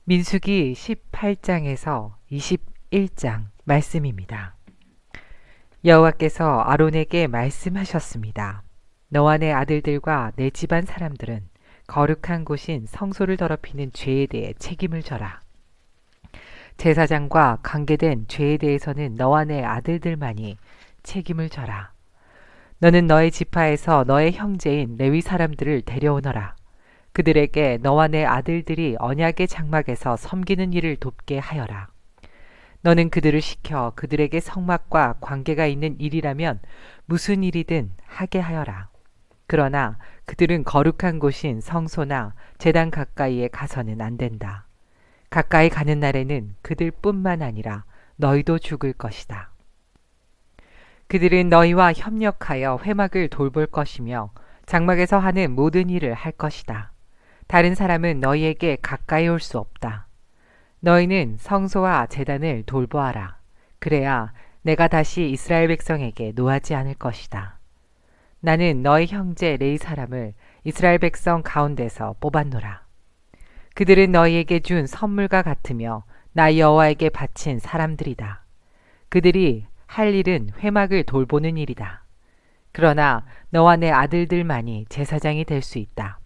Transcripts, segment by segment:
민수기 18장에서 21장 말씀입니다. 여호와께서 아론에게 말씀하셨습니다. 너와 내 아들들과 내 집안 사람들은 거룩한 곳인 성소를 더럽히는 죄에 대해 책임을 져라. 제사장과 관계된 죄에 대해서는 너와 내 아들들만이 책임을 져라. 너는 너의 지파에서 너의 형제인 레위 사람들을 데려오너라. 그들에게 너와 내 아들들이 언약의 장막에서 섬기는 일을 돕게 하여라. 너는 그들을 시켜 그들에게 성막과 관계가 있는 일이라면 무슨 일이든 하게 하여라. 그러나 그들은 거룩한 곳인 성소나 제단 가까이에 가서는 안 된다. 가까이 가는 날에는 그들뿐만 아니라 너희도 죽을 것이다. 그들은 너희와 협력하여 회막을 돌볼 것이며 장막에서 하는 모든 일을 할 것이다. 다른 사람은 너희에게 가까이 올 수 없다. 너희는 성소와 제단을 돌보아라. 그래야 내가 다시 이스라엘 백성에게 노하지 않을 것이다. 나는 너희 형제 레위 사람을 이스라엘 백성 가운데서 뽑았노라. 그들은 너희에게 준 선물과 같으며 나 여호와에게 바친 사람들이다. 그들이 할 일은 회막을 돌보는 일이다. 그러나 너와 내 아들들만이 제사장이 될 수 있다.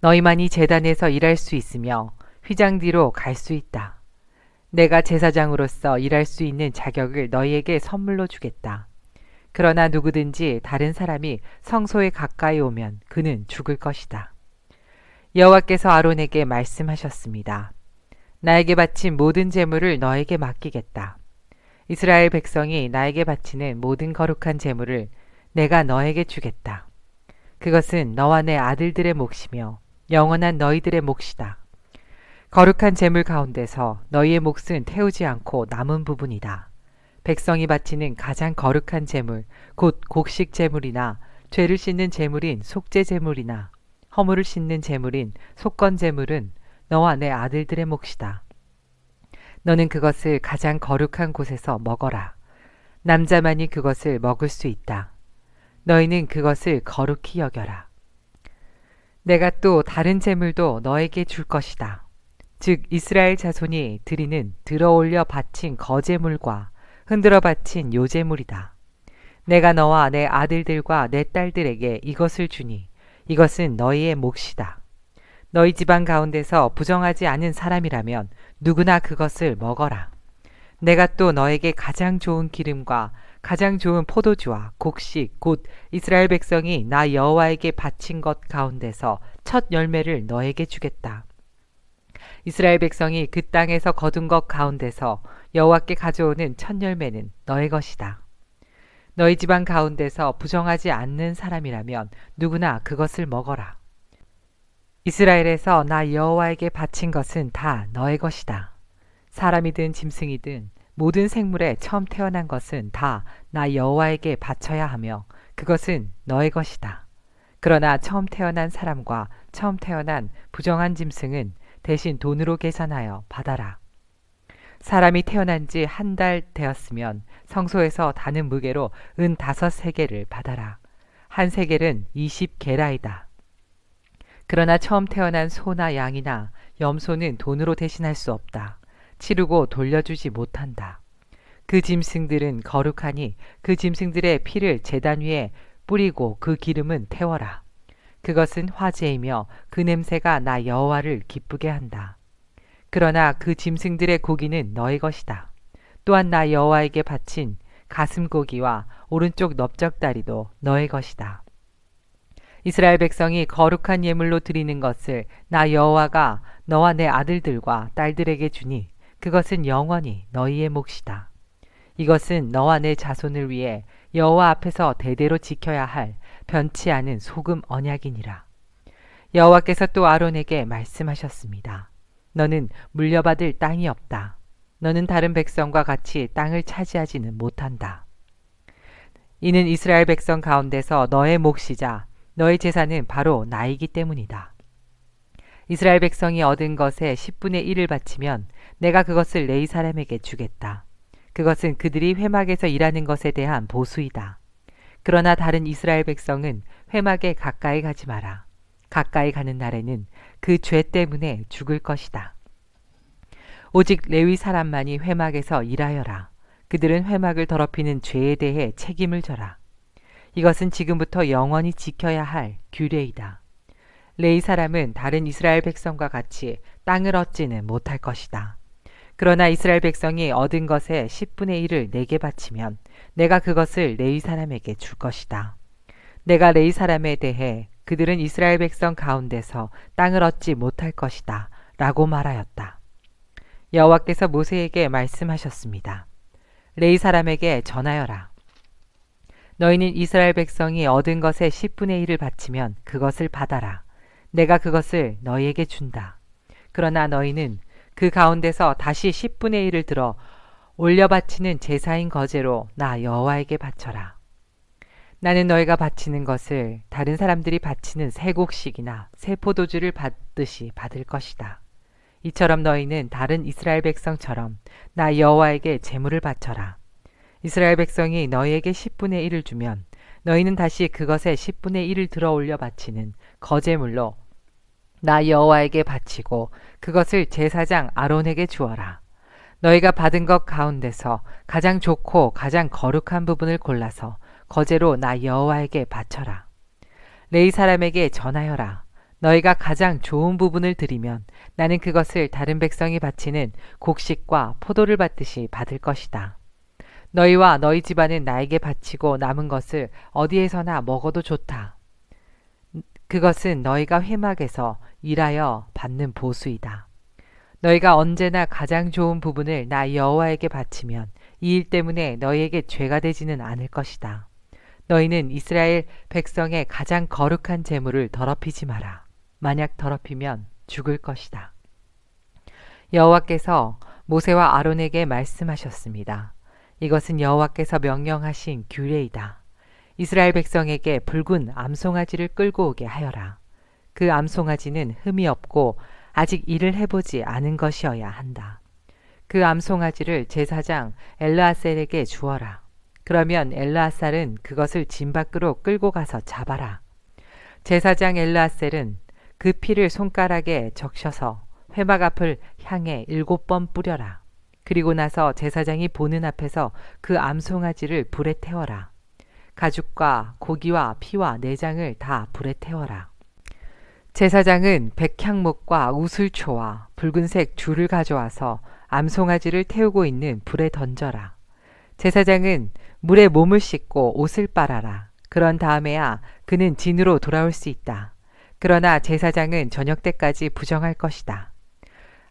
너희만이 제단에서 일할 수 있으며 휘장 뒤로 갈 수 있다. 내가 제사장으로서 일할 수 있는 자격을 너희에게 선물로 주겠다. 그러나 누구든지 다른 사람이 성소에 가까이 오면 그는 죽을 것이다. 여호와께서 아론에게 말씀하셨습니다. 나에게 바친 모든 제물을 너에게 맡기겠다. 이스라엘 백성이 나에게 바치는 모든 거룩한 제물을 내가 너에게 주겠다. 그것은 너와 내 아들들의 몫이며 영원한 너희들의 몫이다. 거룩한 제물 가운데서 너희의 몫은 태우지 않고 남은 부분이다. 백성이 바치는 가장 거룩한 제물, 곧 곡식 제물이나 죄를 씻는 제물인 속죄 제물이나 허물을 씻는 제물인 속건 제물은 너와 내 아들들의 몫이다. 너는 그것을 가장 거룩한 곳에서 먹어라. 남자만이 그것을 먹을 수 있다. 너희는 그것을 거룩히 여겨라. 내가 또 다른 제물도 너에게 줄 것이다. 즉 이스라엘 자손이 드리는 들어올려 바친 거제물과 흔들어 바친 요제물이다. 내가 너와 내 아들들과 내 딸들에게 이것을 주니 이것은 너희의 몫이다. 너희 집안 가운데서 부정하지 않은 사람이라면 누구나 그것을 먹어라. 내가 또 너에게 가장 좋은 기름과 가장 좋은 포도주와 곡식 곧 이스라엘 백성이 나 여호와에게 바친 것 가운데서 첫 열매를 너에게 주겠다. 이스라엘 백성이 그 땅에서 거둔 것 가운데서 여호와께 가져오는 첫 열매는 너의 것이다. 너희 집안 가운데서 부정하지 않는 사람이라면 누구나 그것을 먹어라. 이스라엘에서 나 여호와에게 바친 것은 다 너의 것이다. 사람이든 짐승이든 모든 생물에 처음 태어난 것은 다 나 여호와에게 바쳐야 하며 그것은 너의 것이다. 그러나 처음 태어난 사람과 처음 태어난 부정한 짐승은 대신 돈으로 계산하여 받아라. 사람이 태어난 지 한 달 되었으면 성소에서 다는 무게로 은 5세겔을 받아라. 한 세겔은 20게라이다. 그러나 처음 태어난 소나 양이나 염소는 돈으로 대신할 수 없다. 치르고 돌려주지 못한다. 그 짐승들은 거룩하니 그 짐승들의 피를 제단 위에 뿌리고 그 기름은 태워라. 그것은 화제이며 그 냄새가 나 여호와를 기쁘게 한다. 그러나 그 짐승들의 고기는 너의 것이다. 또한 나 여호와에게 바친 가슴고기와 오른쪽 넓적다리도 너의 것이다. 이스라엘 백성이 거룩한 예물로 드리는 것을 나 여호와가 너와 내 아들들과 딸들에게 주니 그것은 영원히 너희의 몫이다. 이것은 너와 내 자손을 위해 여호와 앞에서 대대로 지켜야 할 변치 않은 소금 언약이니라. 여호와께서 또 아론에게 말씀하셨습니다. 너는 물려받을 땅이 없다. 너는 다른 백성과 같이 땅을 차지하지는 못한다. 이는 이스라엘 백성 가운데서 너의 몫이자 너의 재산은 바로 나이기 때문이다. 이스라엘 백성이 얻은 것의 10분의 1을 바치면 내가 그것을 레위 사람에게 주겠다. 그것은 그들이 회막에서 일하는 것에 대한 보수이다. 그러나 다른 이스라엘 백성은 회막에 가까이 가지 마라. 가까이 가는 날에는 그 죄 때문에 죽을 것이다. 오직 레위 사람만이 회막에서 일하여라. 그들은 회막을 더럽히는 죄에 대해 책임을 져라. 이것은 지금부터 영원히 지켜야 할 규례이다. 레위 사람은 다른 이스라엘 백성과 같이 땅을 얻지는 못할 것이다. 그러나 이스라엘 백성이 얻은 것의 10분의 1을 내게 바치면 내가 그것을 레위 사람에게 줄 것이다. 내가 레위 사람에 대해 그들은 이스라엘 백성 가운데서 땅을 얻지 못할 것이다 라고 말하였다. 여호와께서 모세에게 말씀하셨습니다. 레위 사람에게 전하여라. 너희는 이스라엘 백성이 얻은 것의 10분의 1을 바치면 그것을 받아라. 내가 그것을 너희에게 준다. 그러나 너희는 그 가운데서 다시 10분의 1을 들어 올려 바치는 제사인 거제로 나 여호와에게 바쳐라. 나는 너희가 바치는 것을 다른 사람들이 바치는 세 곡식이나 세 포도주를 받듯이 받을 것이다. 이처럼 너희는 다른 이스라엘 백성처럼 나 여호와에게 제물을 바쳐라. 이스라엘 백성이 너희에게 10분의 1을 주면 너희는 다시 그것의 10분의 1을 들어 올려 바치는 거제물로 나 여호와에게 바치고 그것을 제사장 아론에게 주어라. 너희가 받은 것 가운데서 가장 좋고 가장 거룩한 부분을 골라서 거제로 나 여호와에게 바쳐라. 레위 사람에게 전하여라. 너희가 가장 좋은 부분을 드리면 나는 그것을 다른 백성이 바치는 곡식과 포도를 받듯이 받을 것이다. 너희와 너희 집안은 나에게 바치고 남은 것을 어디에서나 먹어도 좋다. 그것은 너희가 회막에서 일하여 받는 보수이다. 너희가 언제나 가장 좋은 부분을 나 여호와에게 바치면 이 일 때문에 너희에게 죄가 되지는 않을 것이다. 너희는 이스라엘 백성의 가장 거룩한 제물을 더럽히지 마라. 만약 더럽히면 죽을 것이다. 여호와께서 모세와 아론에게 말씀하셨습니다. 이것은 여호와께서 명령하신 규례이다. 이스라엘 백성에게 붉은 암송아지를 끌고 오게 하여라. 그 암송아지는 흠이 없고 아직 일을 해보지 않은 것이어야 한다. 그 암송아지를 제사장 엘르아셀에게 주어라. 그러면 엘르아살은 그것을 진 밖으로 끌고 가서 잡아라. 제사장 엘르아셀은 그 피를 손가락에 적셔서 회막 앞을 향해 7번 뿌려라. 그리고 나서 제사장이 보는 앞에서 그 암송아지를 불에 태워라. 가죽과 고기와 피와 내장을 다 불에 태워라. 제사장은 백향목과 우슬초와 붉은색 줄을 가져와서 암송아지를 태우고 있는 불에 던져라. 제사장은 물에 몸을 씻고 옷을 빨아라. 그런 다음에야 그는 진으로 돌아올 수 있다. 그러나 제사장은 저녁 때까지 부정할 것이다.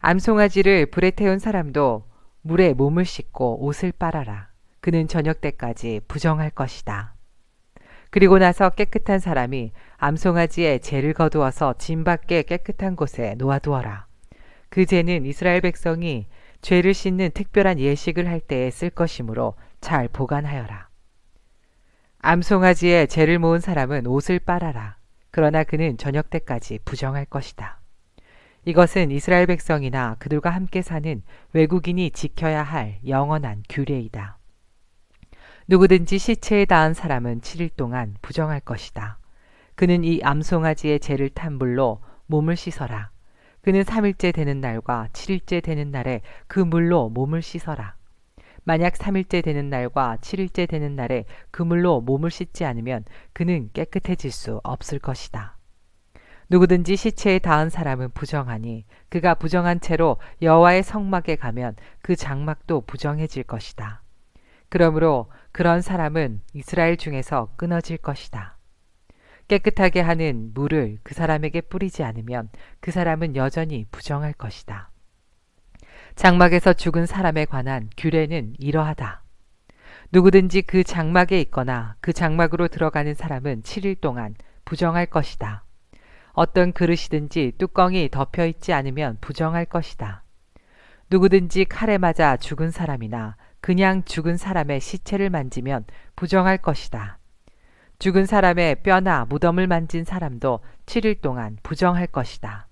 암송아지를 불에 태운 사람도 물에 몸을 씻고 옷을 빨아라. 그는 저녁 때까지 부정할 것이다. 그리고 나서 깨끗한 사람이 암송아지의 재를 거두어서 진 밖에 깨끗한 곳에 놓아두어라. 그 재는 이스라엘 백성이 죄를 씻는 특별한 예식을 할 때에 쓸 것이므로 잘 보관하여라. 암송아지의 재를 모은 사람은 옷을 빨아라. 그러나 그는 저녁 때까지 부정할 것이다. 이것은 이스라엘 백성이나 그들과 함께 사는 외국인이 지켜야 할 영원한 규례이다. 누구든지 시체에 닿은 사람은 7일 동안 부정할 것이다. 그는 이 암송아지의 재를 탄 물로 몸을 씻어라. 그는 3일째 되는 날과 7일째 되는 날에 그 물로 몸을 씻어라. 만약 3일째 되는 날과 7일째 되는 날에 그 물로 몸을 씻지 않으면 그는 깨끗해질 수 없을 것이다. 누구든지 시체에 닿은 사람은 부정하니 그가 부정한 채로 여호와의 성막에 가면 그 장막도 부정해질 것이다. 그러므로 그런 사람은 이스라엘 중에서 끊어질 것이다. 깨끗하게 하는 물을 그 사람에게 뿌리지 않으면 그 사람은 여전히 부정할 것이다. 장막에서 죽은 사람에 관한 규례는 이러하다. 누구든지 그 장막에 있거나 그 장막으로 들어가는 사람은 7일 동안 부정할 것이다. 어떤 그릇이든지 뚜껑이 덮여 있지 않으면 부정할 것이다. 누구든지 칼에 맞아 죽은 사람이나 그냥 죽은 사람의 시체를 만지면 부정할 것이다. 죽은 사람의 뼈나 무덤을 만진 사람도 7일 동안 부정할 것이다.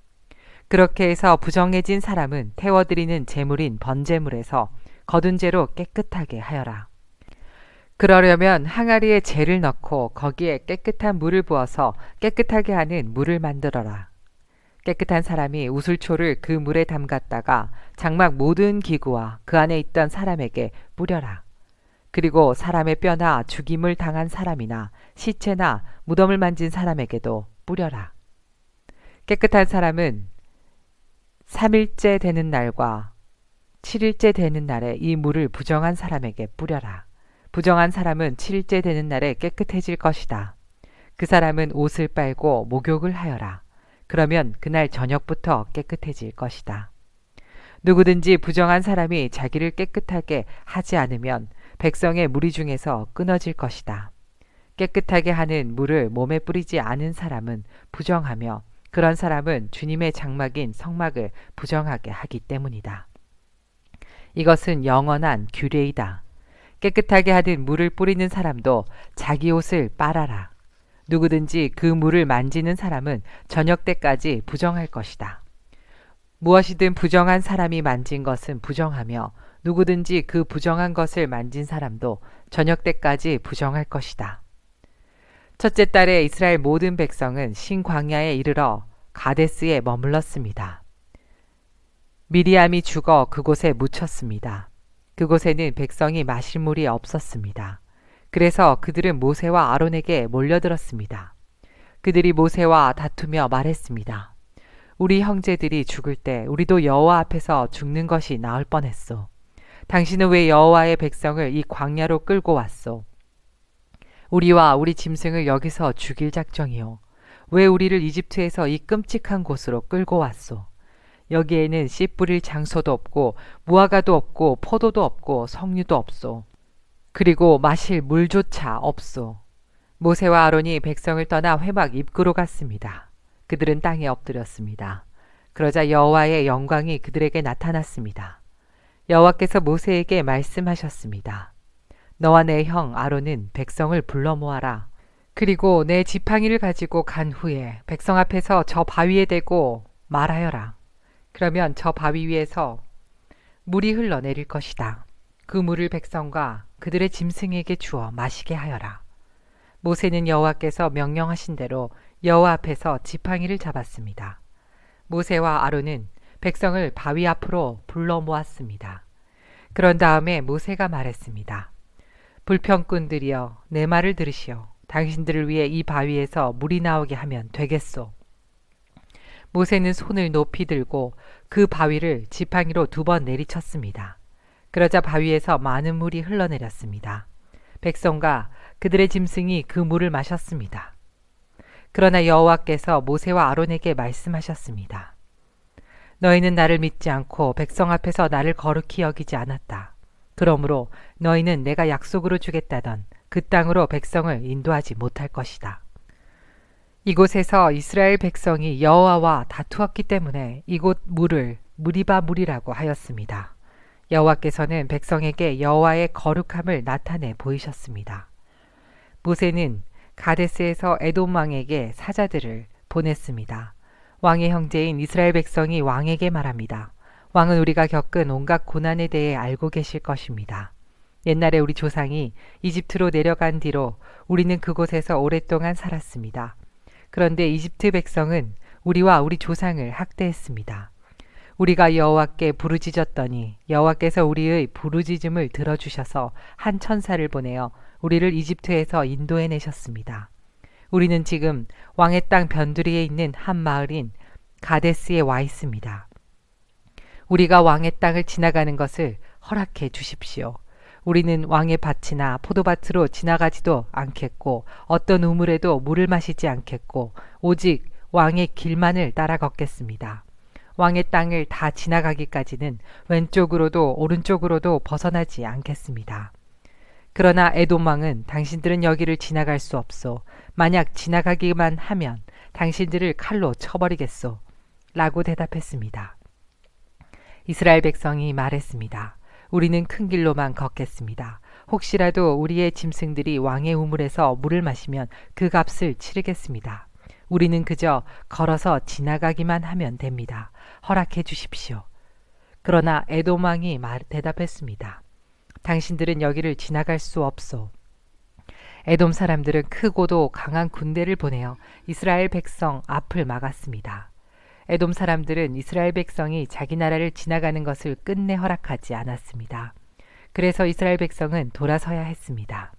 그렇게 해서 부정해진 사람은 태워드리는 제물인 번제물에서 거둔 죄로 깨끗하게 하여라. 그러려면 항아리에 재를 넣고 거기에 깨끗한 물을 부어서 깨끗하게 하는 물을 만들어라. 깨끗한 사람이 우슬초를 그 물에 담갔다가 장막 모든 기구와 그 안에 있던 사람에게 뿌려라. 그리고 사람의 뼈나 죽임을 당한 사람이나 시체나 무덤을 만진 사람에게도 뿌려라. 깨끗한 사람은 3일째 되는 날과 7일째 되는 날에 이 물을 부정한 사람에게 뿌려라. 부정한 사람은 7일째 되는 날에 깨끗해질 것이다. 그 사람은 옷을 빨고 목욕을 하여라. 그러면 그날 저녁부터 깨끗해질 것이다. 누구든지 부정한 사람이 자기를 깨끗하게 하지 않으면 백성의 무리 중에서 끊어질 것이다. 깨끗하게 하는 물을 몸에 뿌리지 않은 사람은 부정하며 그런 사람은 주님의 장막인 성막을 부정하게 하기 때문이다. 이것은 영원한 규례이다. 깨끗하게 하는 물을 뿌리는 사람도 자기 옷을 빨아라. 누구든지 그 물을 만지는 사람은 저녁 때까지 부정할 것이다. 무엇이든 부정한 사람이 만진 것은 부정하며 누구든지 그 부정한 것을 만진 사람도 저녁 때까지 부정할 것이다. 첫째 달에 이스라엘 모든 백성은 신광야에 이르러 가데스에 머물렀습니다. 미리암이 죽어 그곳에 묻혔습니다. 그곳에는 백성이 마실 물이 없었습니다. 그래서 그들은 모세와 아론에게 몰려들었습니다. 그들이 모세와 다투며 말했습니다. 우리 형제들이 죽을 때 우리도 여호와 앞에서 죽는 것이 나을 뻔했소. 당신은 왜 여호와의 백성을 이 광야로 끌고 왔소? 우리와 우리 짐승을 여기서 죽일 작정이요. 왜 우리를 이집트에서 이 끔찍한 곳으로 끌고 왔소? 여기에는 씨 뿌릴 장소도 없고 무화과도 없고 포도도 없고 석류도 없소. 그리고 마실 물조차 없소. 모세와 아론이 백성을 떠나 회막 입구로 갔습니다. 그들은 땅에 엎드렸습니다. 그러자 여호와의 영광이 그들에게 나타났습니다. 여호와께서 모세에게 말씀하셨습니다. 너와 내 형 아론은 백성을 불러 모아라. 그리고 내 지팡이를 가지고 간 후에 백성 앞에서 저 바위에 대고 말하여라. 그러면 저 바위 위에서 물이 흘러내릴 것이다. 그 물을 백성과 그들의 짐승에게 주어 마시게 하여라. 모세는 여호와께서 명령하신 대로 여호와 앞에서 지팡이를 잡았습니다. 모세와 아론은 백성을 바위 앞으로 불러 모았습니다. 그런 다음에 모세가 말했습니다. 불평꾼들이여, 내 말을 들으시오. 당신들을 위해 이 바위에서 물이 나오게 하면 되겠소. 모세는 손을 높이 들고 그 바위를 지팡이로 2번 내리쳤습니다. 그러자 바위에서 많은 물이 흘러내렸습니다. 백성과 그들의 짐승이 그 물을 마셨습니다. 그러나 여호와께서 모세와 아론에게 말씀하셨습니다. 너희는 나를 믿지 않고 백성 앞에서 나를 거룩히 여기지 않았다. 그러므로 너희는 내가 약속으로 주겠다던 그 땅으로 백성을 인도하지 못할 것이다. 이곳에서 이스라엘 백성이 여호와와 다투었기 때문에 이곳 물을 무리바 물이라고 하였습니다. 여호와께서는 백성에게 여호와의 거룩함을 나타내 보이셨습니다. 모세는 가데스에서 에돔 왕에게 사자들을 보냈습니다. 왕의 형제인 이스라엘 백성이 왕에게 말합니다. 왕은 우리가 겪은 온갖 고난에 대해 알고 계실 것입니다. 옛날에 우리 조상이 이집트로 내려간 뒤로 우리는 그곳에서 오랫동안 살았습니다. 그런데 이집트 백성은 우리와 우리 조상을 학대했습니다. 우리가 여호와께 부르짖었더니 여호와께서 우리의 부르짖음을 들어주셔서 한 천사를 보내어 우리를 이집트에서 인도해 내셨습니다. 우리는 지금 왕의 땅 변두리에 있는 한 마을인 가데스에 와 있습니다. 우리가 왕의 땅을 지나가는 것을 허락해 주십시오. 우리는 왕의 밭이나 포도밭으로 지나가지도 않겠고 어떤 우물에도 물을 마시지 않겠고 오직 왕의 길만을 따라 걷겠습니다. 왕의 땅을 다 지나가기까지는 왼쪽으로도 오른쪽으로도 벗어나지 않겠습니다. 그러나 에돔 왕은 당신들은 여기를 지나갈 수 없소. 만약 지나가기만 하면 당신들을 칼로 쳐버리겠소. 라고 대답했습니다. 이스라엘 백성이 말했습니다. 우리는 큰 길로만 걷겠습니다. 혹시라도 우리의 짐승들이 왕의 우물에서 물을 마시면 그 값을 치르겠습니다. 우리는 그저 걸어서 지나가기만 하면 됩니다. 허락해 주십시오. 그러나 에돔 왕이 대답했습니다. 당신들은 여기를 지나갈 수 없소. 에돔 사람들은 크고도 강한 군대를 보내어 이스라엘 백성 앞을 막았습니다. 에돔 사람들은 이스라엘 백성이 자기 나라를 지나가는 것을 끝내 허락하지 않았습니다. 그래서 이스라엘 백성은 돌아서야 했습니다.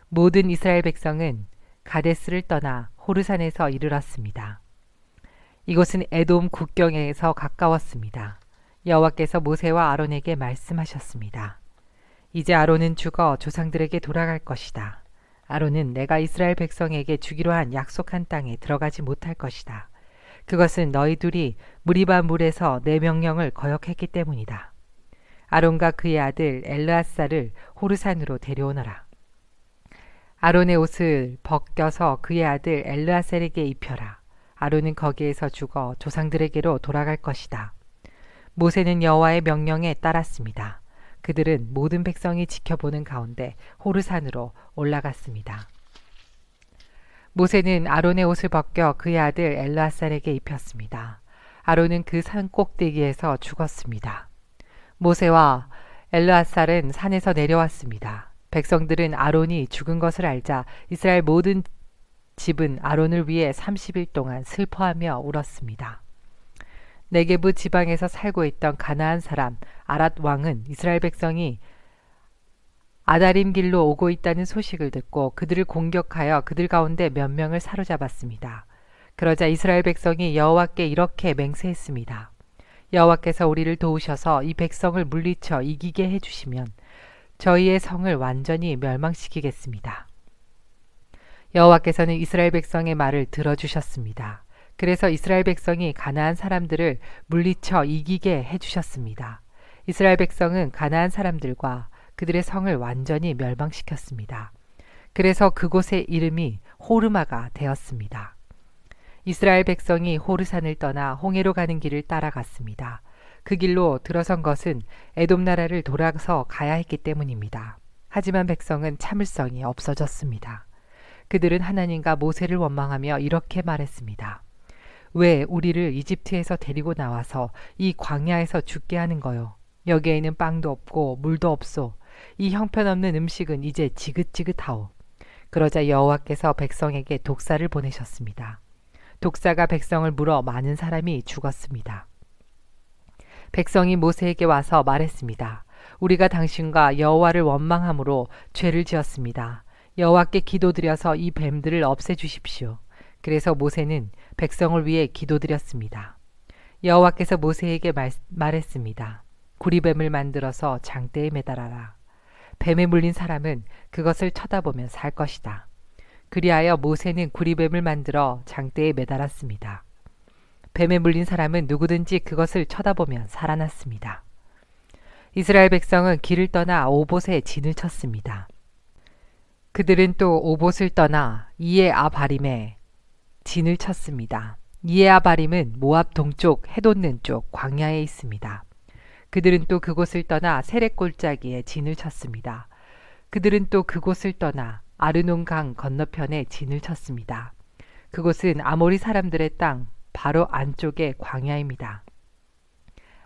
모든 이스라엘 백성은 가데스를 떠나 호르산에서 이르렀습니다. 이곳은 에돔 국경에서 가까웠습니다. 여호와께서 모세와 아론에게 말씀하셨습니다. 이제 아론은 죽어 조상들에게 돌아갈 것이다. 아론은 내가 이스라엘 백성에게 주기로 한 약속한 땅에 들어가지 못할 것이다. 그것은 너희 둘이 무리바 물에서 내 명령을 거역했기 때문이다. 아론과 그의 아들 엘르아사를 호르산으로 데려오너라. 아론의 옷을 벗겨서 그의 아들 엘르아셀에게 입혀라. 아론은 거기에서 죽어 조상들에게로 돌아갈 것이다. 모세는 여호와의 명령에 따랐습니다. 그들은 모든 백성이 지켜보는 가운데 호르산으로 올라갔습니다. 모세는 아론의 옷을 벗겨 그의 아들 엘르아살에게 입혔습니다. 아론은 그 산 꼭대기에서 죽었습니다. 모세와 엘르아살은 산에서 내려왔습니다. 백성들은 아론이 죽은 것을 알자 이스라엘 모든 집은 아론을 위해 30일 동안 슬퍼하며 울었습니다. 네게부 지방에서 살고 있던 가나안 사람 아랏 왕은 이스라엘 백성이 아다림 길로 오고 있다는 소식을 듣고 그들을 공격하여 그들 가운데 몇 명을 사로잡았습니다. 그러자 이스라엘 백성이 여호와께 이렇게 맹세했습니다. 여호와께서 우리를 도우셔서 이 백성을 물리쳐 이기게 해주시면 저희의 성을 완전히 멸망시키겠습니다. 여호와께서는 이스라엘 백성의 말을 들어주셨습니다. 그래서 이스라엘 백성이 가나안 사람들을 물리쳐 이기게 해주셨습니다. 이스라엘 백성은 가나안 사람들과 그들의 성을 완전히 멸망시켰습니다. 그래서 그곳의 이름이 호르마가 되었습니다. 이스라엘 백성이 호르산을 떠나 홍해로 가는 길을 따라갔습니다. 그 길로 들어선 것은 에돔 나라를 돌아서 가야 했기 때문입니다. 하지만 백성은 참을성이 없어졌습니다. 그들은 하나님과 모세를 원망하며 이렇게 말했습니다. 왜 우리를 이집트에서 데리고 나와서 이 광야에서 죽게 하는 거요? 여기에는 빵도 없고 물도 없소. 이 형편없는 음식은 이제 지긋지긋하오. 그러자 여호와께서 백성에게 독사를 보내셨습니다. 독사가 백성을 물어 많은 사람이 죽었습니다. 백성이 모세에게 와서 말했습니다. 우리가 당신과 여호와를 원망함으로 죄를 지었습니다. 여호와께 기도드려서 이 뱀들을 없애주십시오. 그래서 모세는 백성을 위해 기도드렸습니다. 여호와께서 모세에게 말했습니다. 구리뱀을 만들어서 장대에 매달아라. 뱀에 물린 사람은 그것을 쳐다보면 살 것이다. 그리하여 모세는 구리뱀을 만들어 장대에 매달았습니다. 뱀에 물린 사람은 누구든지 그것을 쳐다보면 살아났습니다. 이스라엘 백성은 길을 떠나 오봇에 진을 쳤습니다. 그들은 또 오봇을 떠나 이에아바림에 진을 쳤습니다. 이에아바림은 모압 동쪽 해돋는 쪽 광야에 있습니다. 그들은 또 그곳을 떠나 세렛 골짜기에 진을 쳤습니다. 그들은 또 그곳을 떠나 아르논 강 건너편에 진을 쳤습니다. 그곳은 아모리 사람들의 땅 바로 안쪽의 광야입니다.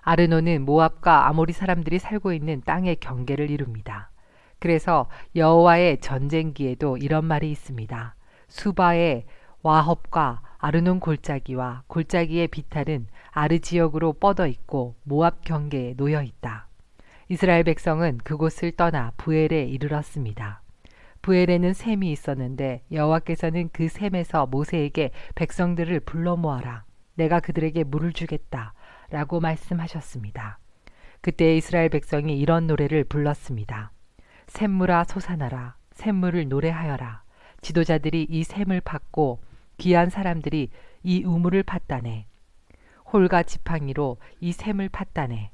아르논은 모압과 아모리 사람들이 살고 있는 땅의 경계를 이룹니다. 그래서 여호와의 전쟁기에도 이런 말이 있습니다. 수바의 와헙과 아르논 골짜기와 골짜기의 비탈은 아르 지역으로 뻗어 있고 모압 경계에 놓여 있다. 이스라엘 백성은 그곳을 떠나 부엘에 이르렀습니다. 부엘에는 샘이 있었는데 여호와께서는 그 샘에서 모세에게 백성들을 불러 모아라. 내가 그들에게 물을 주겠다. 라고 말씀하셨습니다. 그때 이스라엘 백성이 이런 노래를 불렀습니다. 샘물아 솟아나라. 샘물을 노래하여라. 지도자들이 이 샘을 팠고 귀한 사람들이 이 우물을 팠다네. 홀과 지팡이로 이 샘을 팠다네.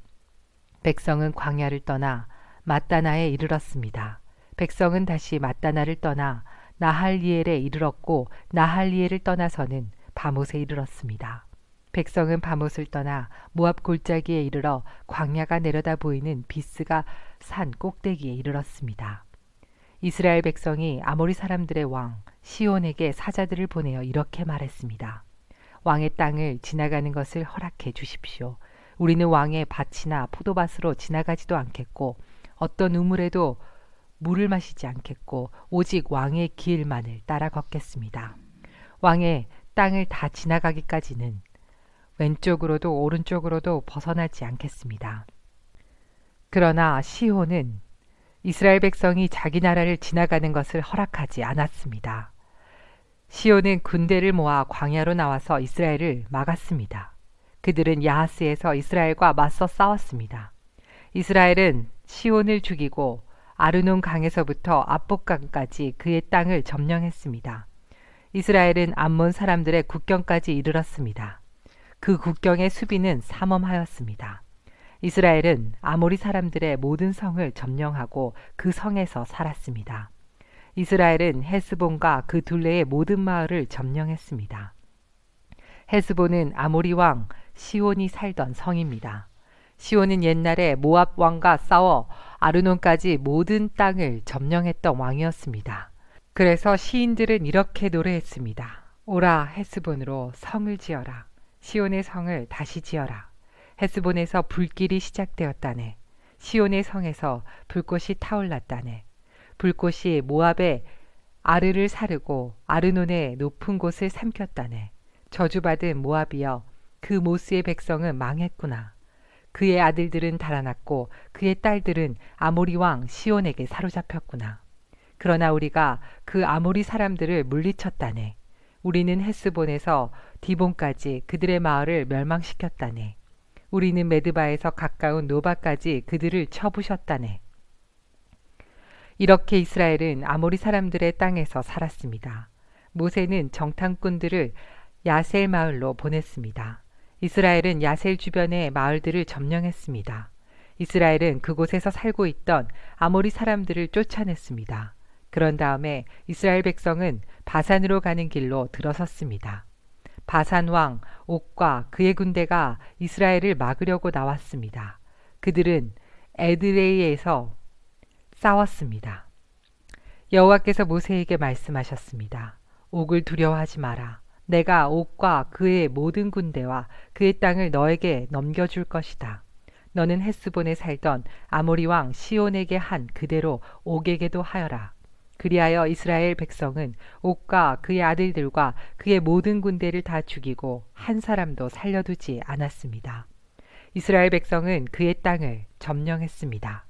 백성은 광야를 떠나 mat다나에 이르렀습니다. 백성은 다시 mat다나를 떠나 나할리엘에 이르렀고 나할리엘을 떠나서는 바못에 이르렀습니다. 백성은 바못을 떠나 모압 골짜기에 이르러 광야가 내려다 보이는 비스가 산 꼭대기에 이르렀습니다. 이스라엘 백성이 아모리 사람들의 왕 시온에게 사자들을 보내어 이렇게 말했습니다. 왕의 땅을 지나가는 것을 허락해 주십시오. 우리는 왕의 밭이나 포도밭으로 지나가지도 않겠고 어떤 우물에도 물을 마시지 않겠고 오직 왕의 길만을 따라 걷겠습니다. 왕의 땅을 다 지나가기까지는 왼쪽으로도 오른쪽으로도 벗어나지 않겠습니다. 그러나 시혼은 이스라엘 백성이 자기 나라를 지나가는 것을 허락하지 않았습니다. 시온은 군대를 모아 광야로 나와서 이스라엘을 막았습니다. 그들은 야하스에서 이스라엘과 맞서 싸웠습니다. 이스라엘은 시온을 죽이고 아르논 강에서부터 압복강까지 그의 땅을 점령했습니다. 이스라엘은 암몬 사람들의 국경까지 이르렀습니다. 그 국경의 수비는 삼엄하였습니다. 이스라엘은 아모리 사람들의 모든 성을 점령하고 그 성에서 살았습니다. 이스라엘은 헤스본과 그 둘레의 모든 마을을 점령했습니다. 헤스본은 아모리 왕 시온이 살던 성입니다. 시온은 옛날에 모압 왕과 싸워 아르논까지 모든 땅을 점령했던 왕이었습니다. 그래서 시인들은 이렇게 노래했습니다. 오라 헤스본으로 성을 지어라. 시온의 성을 다시 지어라. 헤스본에서 불길이 시작되었다네. 시온의 성에서 불꽃이 타올랐다네. 불꽃이 모압의 아르를 사르고 아르논의 높은 곳을 삼켰다네. 저주받은 모압이여, 그 모스의 백성은 망했구나. 그의 아들들은 달아났고 그의 딸들은 아모리 왕 시온에게 사로잡혔구나. 그러나 우리가 그 아모리 사람들을 물리쳤다네. 우리는 헤스본에서 디본까지 그들의 마을을 멸망시켰다네. 우리는 메드바에서 가까운 노바까지 그들을 쳐부셨다네. 이렇게 이스라엘은 아모리 사람들의 땅에서 살았습니다. 모세는 정탐꾼들을 야셀 마을로 보냈습니다. 이스라엘은 야셀 주변의 마을들을 점령했습니다. 이스라엘은 그곳에서 살고 있던 아모리 사람들을 쫓아냈습니다. 그런 다음에 이스라엘 백성은 바산으로 가는 길로 들어섰습니다. 바산 왕 옥과 그의 군대가 이스라엘을 막으려고 나왔습니다. 그들은 에드레이에서 싸웠습니다. 여호와께서 모세에게 말씀하셨습니다. 옥을 두려워하지 마라. 내가 옥과 그의 모든 군대와 그의 땅을 너에게 넘겨줄 것이다. 너는 헤스본에 살던 아모리 왕 시온에게 한 그대로 옥에게도 하여라. 그리하여 이스라엘 백성은 옥과 그의 아들들과 그의 모든 군대를 다 죽이고 한 사람도 살려두지 않았습니다. 이스라엘 백성은 그의 땅을 점령했습니다.